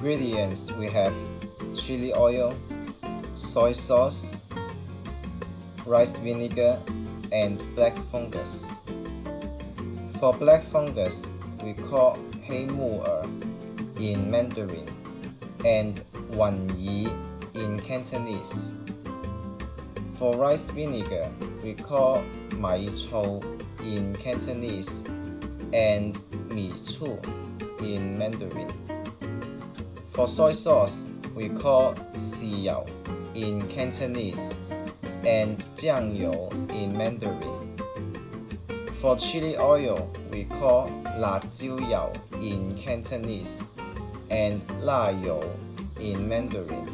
ingredients we have chili oil, soy sauce, rice vinegar, and black fungus. For black fungus, we call黑木耳 in Mandarin and 鰻魚 in Cantonese. For rice vinegar, we call 米醋 in Cantonese and 米醋 in Mandarin. For soy sauce, we call 豉油 in Cantonese and 醬油 in Mandarin. For chili oil, we call 辣椒油 in Cantonese and 辣油 in Mandarin.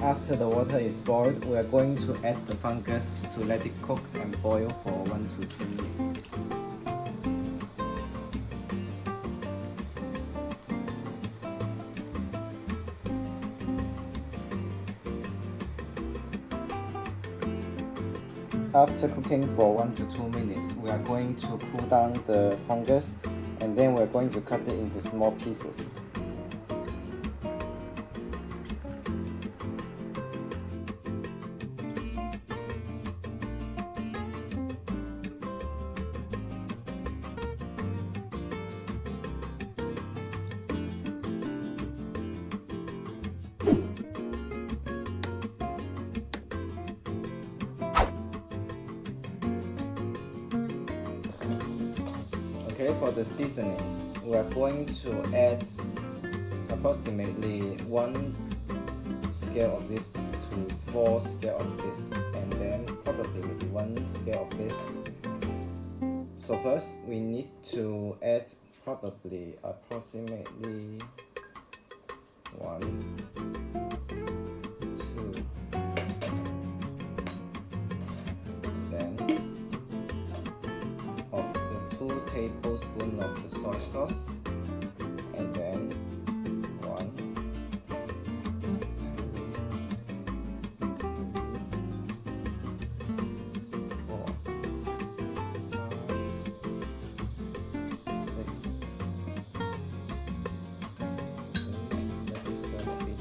After the water is boiled, we are going to add the fungus to let it cook and boil for 1 to 2 minutes. After cooking for 1 to 2 minutes, we are going to cool down the fungus and then we are going to cut it into small pieces. Okay, for the seasonings, we are going to add approximately 1 scale of this to 4 scale of this, and then probably maybe 1 scale of this. So first, we need to add probably approximately 1, 2, then of the 2 tablespoons of the soy sauce, and then 1, 2, 4, 5, 6. That is gonna be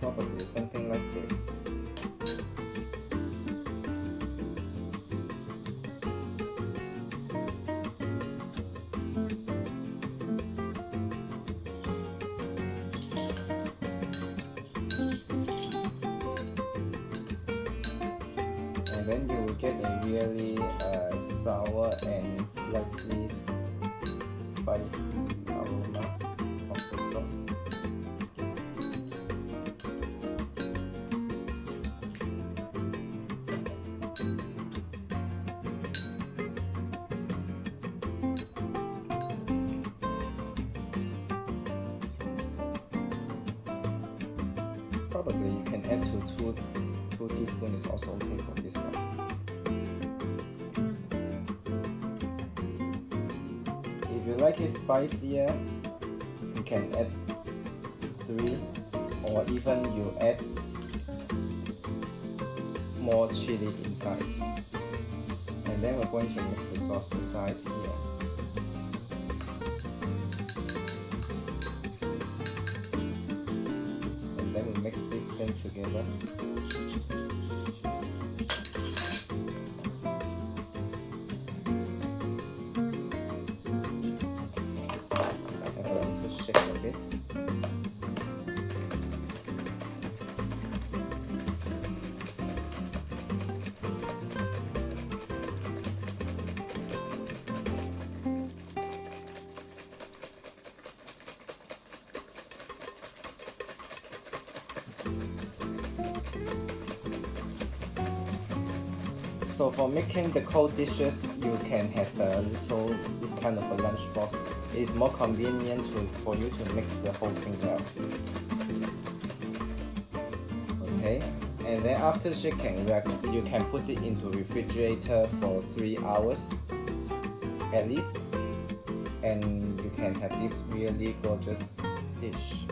probably something like this. And then you will get a really sour and slightly spicy aroma of the sauce. Probably you can add to 2 teaspoons is also okay for this one. If you like it spicier, you can add 3, or even you add more chili inside. And then we're going to mix the sauce inside here. And then we mix this thing together. I'm going to shake a bit. So for making the cold dishes, you can have a little, this kind of a lunch box. It's more convenient for you to mix the whole thing up. Okay, and then after shaking, you can put it into refrigerator for 3 hours at least, and you can have this really gorgeous dish.